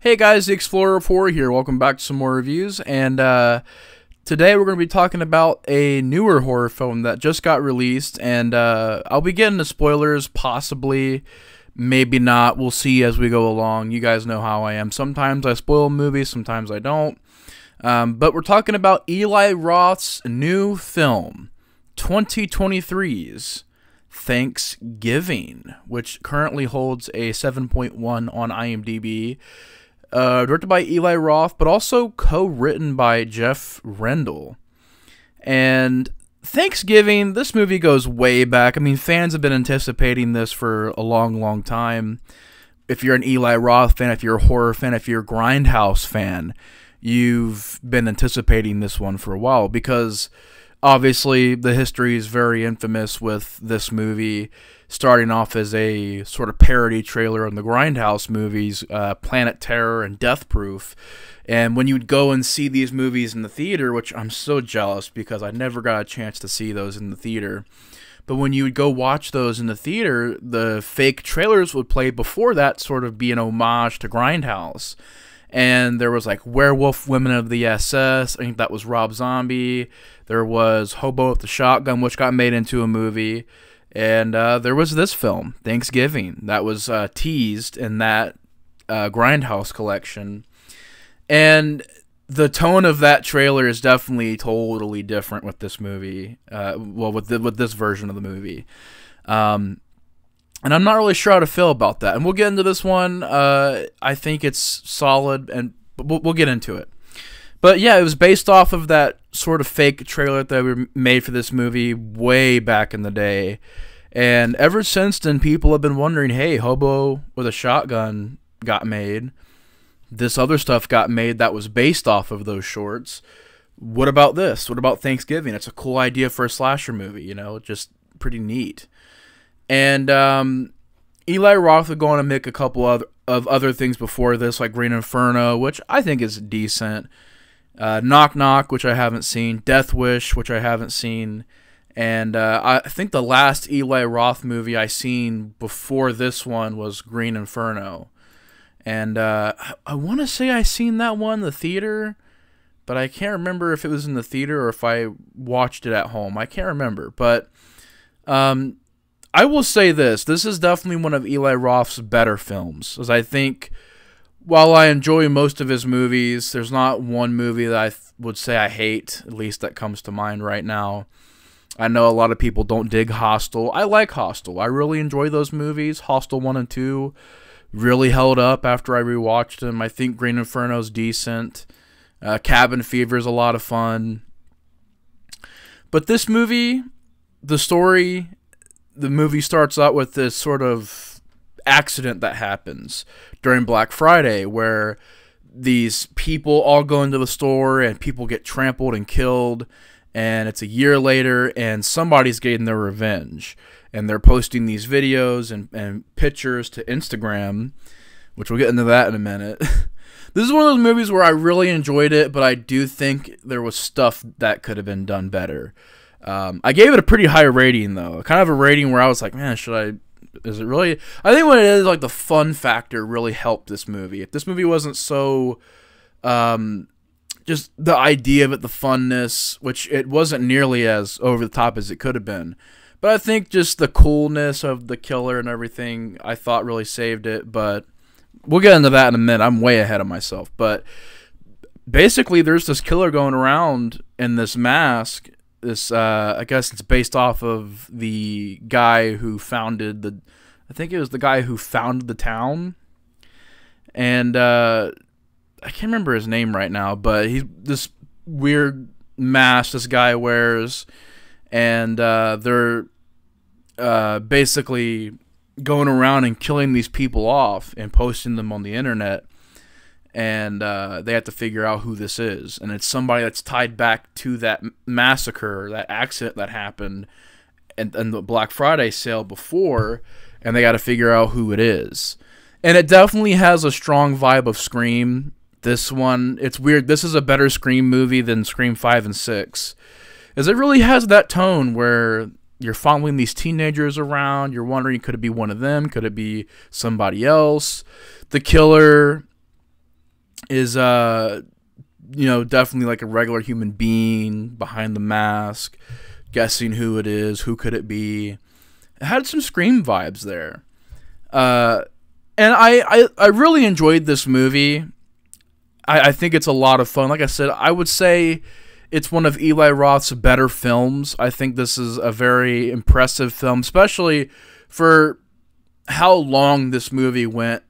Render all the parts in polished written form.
Hey guys, the Explorer 4 here. Welcome back to some more reviews. And today we're going to be talking about a newer horror film that just got released. And I'll be getting the spoilers, possibly, maybe not. We'll see as we go along. You guys know how I am. Sometimes I spoil movies, sometimes I don't. But we're talking about Eli Roth's new film, 2023's Thanksgiving, which currently holds a 7.1 on IMDb. Directed by Eli Roth, but also co-written by Jeff Rendell. And Thanksgiving, this movie goes way back. I mean, fans have been anticipating this for a long, long time. If you're an Eli Roth fan, if you're a horror fan, if you're a Grindhouse fan, you've been anticipating this one for a while because obviously the history is very infamous with this movie, starting off as a sort of parody trailer on the Grindhouse movies, Planet Terror and Death Proof. And when you'd go and see these movies in the theater, which I'm so jealous because I never got a chance to see those in the theater, but when you would go watch those in the theater, the fake trailers would play before that, sort of be an homage to Grindhouse. And there was like Werewolf Women of the SS, I think that was Rob Zombie. There was Hobo with the Shotgun, which got made into a movie. And there was this film, Thanksgiving, that was teased in that Grindhouse collection. And the tone of that trailer is definitely totally different with this movie. With this version of the movie. And I'm not really sure how to feel about that. And we'll get into this one. I think it's solid, and we'll get into it. But yeah, it was based off of that sort of fake trailer that we made for this movie way back in the day. And ever since then, people have been wondering, hey, Hobo with a Shotgun got made. This other stuff got made that was based off of those shorts. What about this? What about Thanksgiving? It's a cool idea for a slasher movie, you know, just pretty neat. And Eli Roth would go on to make a couple of other things before this, like Green Inferno, which I think is decent. Knock Knock, which I haven't seen. Death Wish, which I haven't seen. And I think the last Eli Roth movie I seen before this one was Green Inferno. And I want to say I seen that one in the theater, but I can't remember if it was in the theater or if I watched it at home. I can't remember. But I will say this. This is definitely one of Eli Roth's better films, as I think while I enjoy most of his movies, there's not one movie that I would say I hate, at least that comes to mind right now. I know a lot of people don't dig Hostel. I like Hostel. I really enjoy those movies. Hostel 1 and 2 really held up after I rewatched them. I think Green Inferno's decent. Cabin Fever is a lot of fun. But this movie, the movie starts out with this sort of accident that happens during Black Friday where these people all go into the store and people get trampled and killed, and it's a year later and somebody's getting their revenge, and they're posting these videos and pictures to Instagram, which we'll get into that in a minute. This is one of those movies where I really enjoyed it, but I do think there was stuff that could have been done better. I gave it a pretty high rating, though. Kind of a rating where I was like, man, is it really? I think what it is, like, the fun factor really helped this movie. If this movie wasn't so, just the idea of it, the funness, which it wasn't nearly as over the top as it could have been. But I think just the coolness of the killer and everything, I thought really saved it. But we'll get into that in a minute. I'm way ahead of myself. But basically, there's this killer going around in this mask. This, I guess it's based off of the guy who founded I think it was the guy who founded the town. And, I can't remember his name right now, but he's this weird mask this guy wears. And, they're, basically going around and killing these people off and posting them on the internet. And they have to figure out who this is. And it's somebody that's tied back to that massacre, that accident that happened and the Black Friday sale before. And they got to figure out who it is. And it definitely has a strong vibe of Scream. This one, it's weird. This is a better Scream movie than Scream 5 and 6. As it really has that tone where you're following these teenagers around. You're wondering, could it be one of them? Could it be somebody else? The killer is definitely like a regular human being behind the mask, guessing who it is, who could it be. It had some Scream vibes there. And I really enjoyed this movie. I think it's a lot of fun. Like I said, I would say it's one of Eli Roth's better films. I think this is a very impressive film, especially for how long this movie went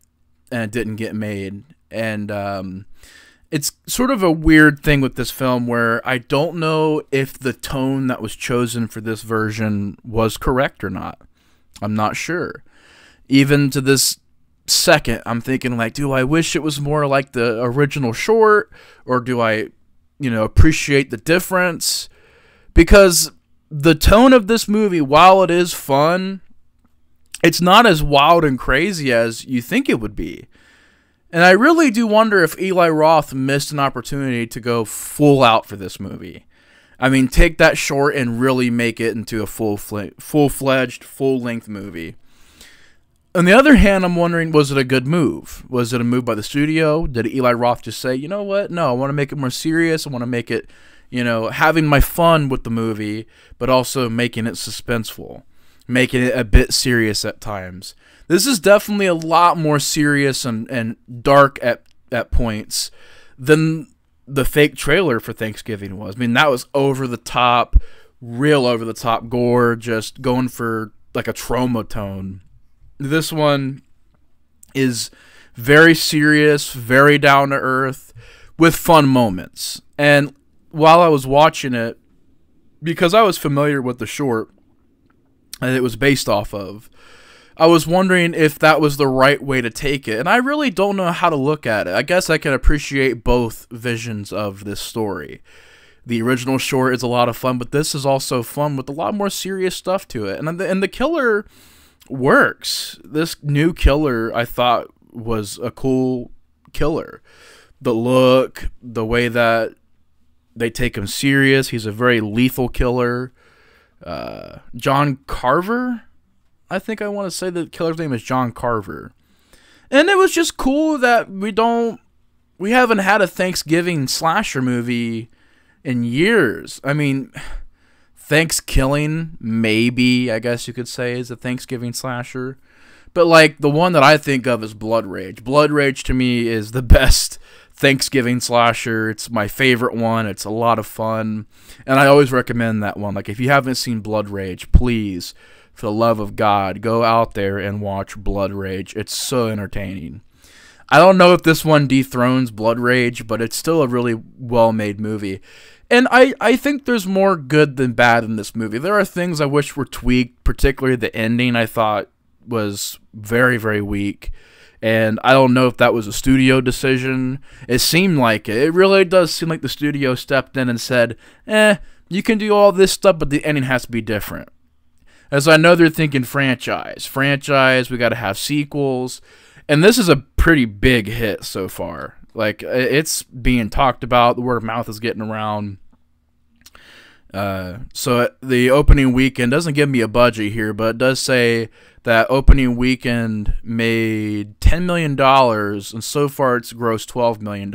and it didn't get made. And it's sort of a weird thing with this film where I don't know if the tone that was chosen for this version was correct or not. I'm not sure. Even to this second, I'm thinking, like, do I wish it was more like the original short, or do I, appreciate the difference? Because the tone of this movie, while it is fun, it's not as wild and crazy as you think it would be. And I really do wonder if Eli Roth missed an opportunity to go full out for this movie. I mean, take that short and really make it into a full-fledged, full-length movie. On the other hand, I'm wondering, was it a good move? Was it a move by the studio? Did Eli Roth just say, you know what? No, I want to make it more serious. I want to make it, having my fun with the movie, but also making it suspenseful, making it a bit serious at times. This is definitely a lot more serious and dark at points than the fake trailer for Thanksgiving was. I mean, that was over the top, real over the top gore, just going for like a trauma tone. This one is very serious, very down to earth, with fun moments. And while I was watching it, because I was familiar with the short that it was based off of, I was wondering if that was the right way to take it. And I really don't know how to look at it. I guess I can appreciate both visions of this story. The original short is a lot of fun, but this is also fun with a lot more serious stuff to it. And the killer works. This new killer, I thought, was a cool killer. The look, the way that they take him serious. He's a very lethal killer. John Carver, I think I want to say the killer's name is John Carver. And it was just cool that we haven't had a Thanksgiving slasher movie in years. I mean, Thanksgiving, maybe, I guess you could say, is a Thanksgiving slasher. But, like, the one that I think of is Blood Rage. Blood Rage, to me, is the best Thanksgiving slasher. It's my favorite one. It's a lot of fun. And I always recommend that one. Like, if you haven't seen Blood Rage, please, for the love of God, go out there and watch Blood Rage. It's so entertaining. I don't know if this one dethrones Blood Rage, but it's still a really well-made movie. And I think there's more good than bad in this movie. There are things I wish were tweaked, particularly the ending I thought was very, very weak. And I don't know if that was a studio decision. It seemed like it. It really does seem like the studio stepped in and said, you can do all this stuff, but the ending has to be different. As I know they're thinking franchise, we got to have sequels. And this is a pretty big hit so far. Like, it's being talked about. The word of mouth is getting around. So the opening weekend doesn't give me a budget here, but it does say that opening weekend made $10 million, and so far it's grossed $12 million.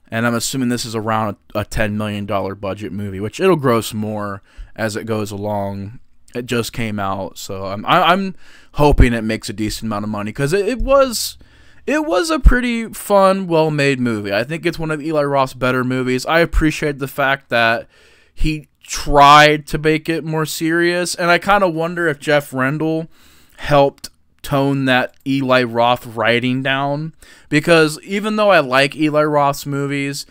And I'm assuming this is around a $10 million budget movie, which it'll gross more as it goes along. It just came out, so I'm hoping it makes a decent amount of money, because it was a pretty fun, well-made movie. I think it's one of Eli Roth's better movies. I appreciate the fact that he tried to make it more serious, and I kind of wonder if Jeff Rendell helped tone that Eli Roth writing down, because even though I like Eli Roth's movies,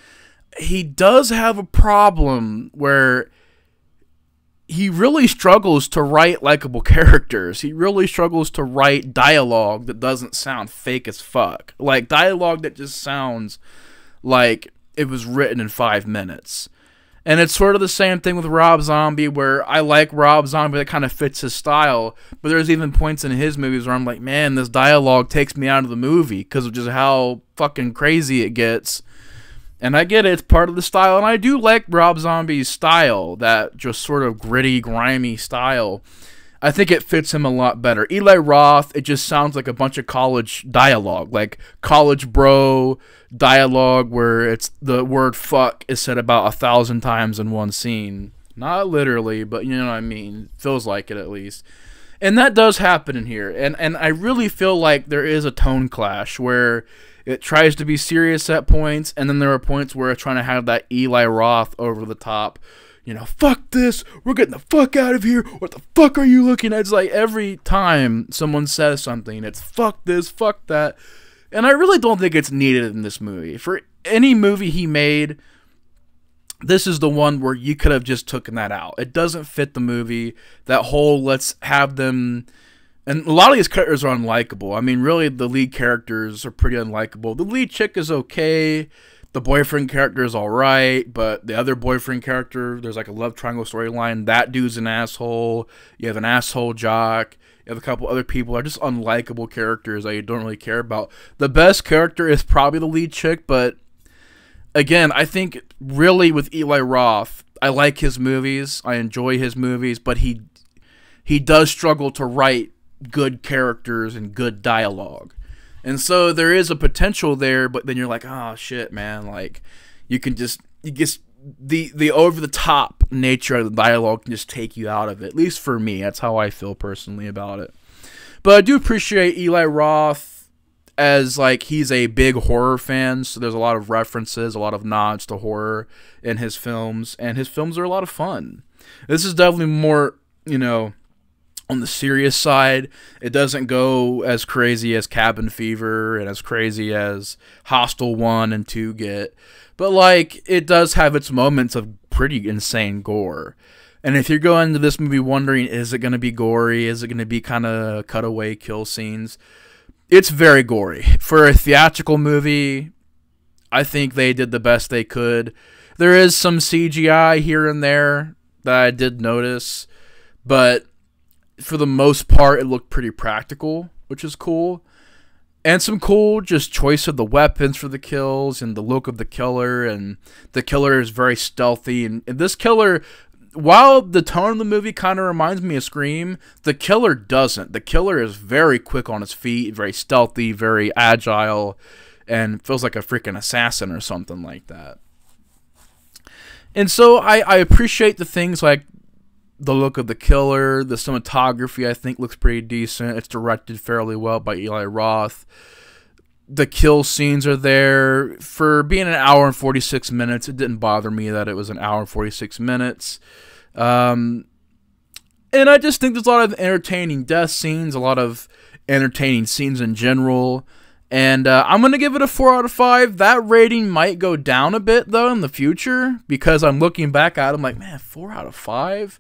he does have a problem where he really struggles to write likable characters. He really struggles to write dialogue that doesn't sound fake as fuck. Like, dialogue that just sounds like it was written in 5 minutes. And it's sort of the same thing with Rob Zombie, where I like Rob Zombie, that kind of fits his style. But there's even points in his movies where I'm like, man, this dialogue takes me out of the movie because of just how fucking crazy it gets. And I get it, it's part of the style, and I do like Rob Zombie's style, that just sort of gritty, grimy style. I think it fits him a lot better. Eli Roth, it just sounds like a bunch of college dialogue, like college bro dialogue where it's the word fuck is said about 1,000 times in one scene. Not literally, but you know what I mean. Feels like it at least. And that does happen in here. And I really feel like there is a tone clash where it tries to be serious at points, and then there are points where it's trying to have that Eli Roth over the top. You know, fuck this, we're getting the fuck out of here, what the fuck are you looking at? It's like every time someone says something, it's fuck this, fuck that. And I really don't think it's needed in this movie. For any movie he made, this is the one where you could have just taken that out. It doesn't fit the movie. That whole let's have them... And a lot of these characters are unlikable. I mean, really, the lead characters are pretty unlikable. The lead chick is okay. The boyfriend character is alright. But the other boyfriend character, there's like a love triangle storyline. That dude's an asshole. You have an asshole jock. You have a couple other people that are just unlikable characters that you don't really care about. The best character is probably the lead chick, but... Again, I think really with Eli Roth, I like his movies. I enjoy his movies, but he does struggle to write good characters and good dialogue. And so there is a potential there, but then you're like, oh shit, man, like you just the over the top nature of the dialogue can just take you out of it. At least for me, that's how I feel personally about it. But I do appreciate Eli Roth as like he's a big horror fan, so there's a lot of references, a lot of nods to horror in his films, and his films are a lot of fun. This is definitely more, you know, on the serious side. It doesn't go as crazy as Cabin Fever and as crazy as Hostel 1 and 2 get, but like it does have its moments of pretty insane gore. And if you're going into this movie wondering, is it going to be gory? Is it going to be kind of cutaway kill scenes? It's very gory. For a theatrical movie, I think they did the best they could. There is some CGI here and there that I did notice, but for the most part, it looked pretty practical, which is cool. And some cool just choice of the weapons for the kills and the look of the killer, and the killer is very stealthy. And this killer... While the tone of the movie kind of reminds me of Scream, the killer doesn't. The killer is very quick on his feet, very stealthy, very agile, and feels like a freaking assassin or something like that. And so I appreciate the things like the look of the killer, the cinematography I think looks pretty decent. It's directed fairly well by Eli Roth. The kill scenes are there. For being an hour and 46 minutes, it didn't bother me that it was an hour and 46 minutes. And I just think there's a lot of entertaining death scenes, a lot of entertaining scenes in general. And I'm going to give it a 4 out of 5. That rating might go down a bit, though, in the future, because I'm looking back at it, I'm like, man, 4 out of 5?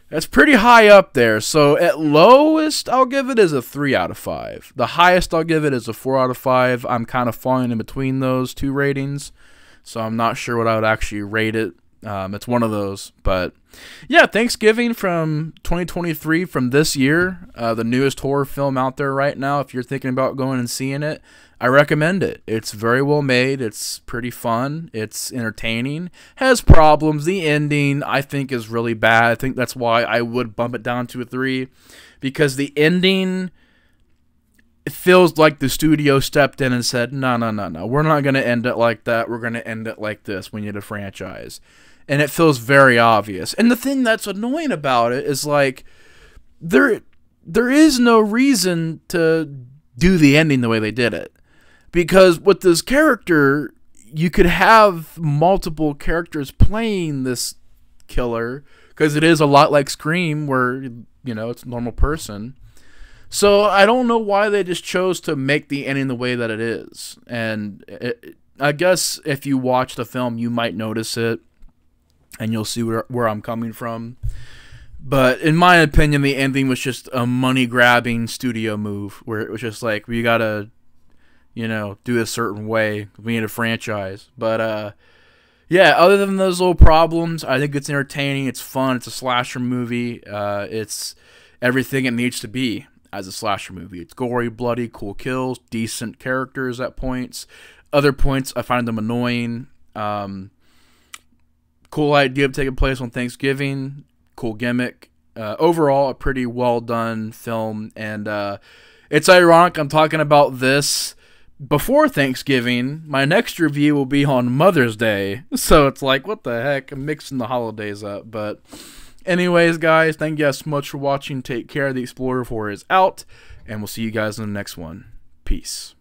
That's pretty high up there. So at lowest, I'll give it as a 3 out of 5. The highest I'll give it is a 4 out of 5. I'm kind of falling in between those two ratings, so I'm not sure what I would actually rate it. It's one of those. But yeah, Thanksgiving from 2023, from this year, the newest horror film out there right now. If you're thinking about going and seeing it, I recommend it. It's very well made. It's pretty fun. It's entertaining. Has problems. The ending, I think, is really bad. I think that's why I would bump it down to a 3. Because the ending, it feels like the studio stepped in and said, no. We're not going to end it like that. We're going to end it like this. We need a franchise. And it feels very obvious. And the thing that's annoying about it is, like, there is no reason to do the ending the way they did it. Because with this character, you could have multiple characters playing this killer, because it is a lot like Scream, where, you know, it's a normal person. So I don't know why they just chose to make the ending the way that it is. And I guess if you watch the film, you might notice it, and you'll see where I'm coming from. But in my opinion, the ending was just a money-grabbing studio move, where it was just like, we gotta, you know, do a certain way. We need a franchise. But, yeah, other than those little problems, I think it's entertaining. It's fun. It's a slasher movie. It's everything it needs to be as a slasher movie. It's gory, bloody, cool kills, decent characters at points. Other points, I find them annoying. Cool idea of taking place on Thanksgiving. Cool gimmick. overall, a pretty well done film. And it's ironic I'm talking about this before Thanksgiving. My next review will be on Mother's Day. So it's like, what the heck? I'm mixing the holidays up. But anyways, guys, thank you guys so much for watching. Take care. The Explorer 4 is out. And we'll see you guys in the next one. Peace.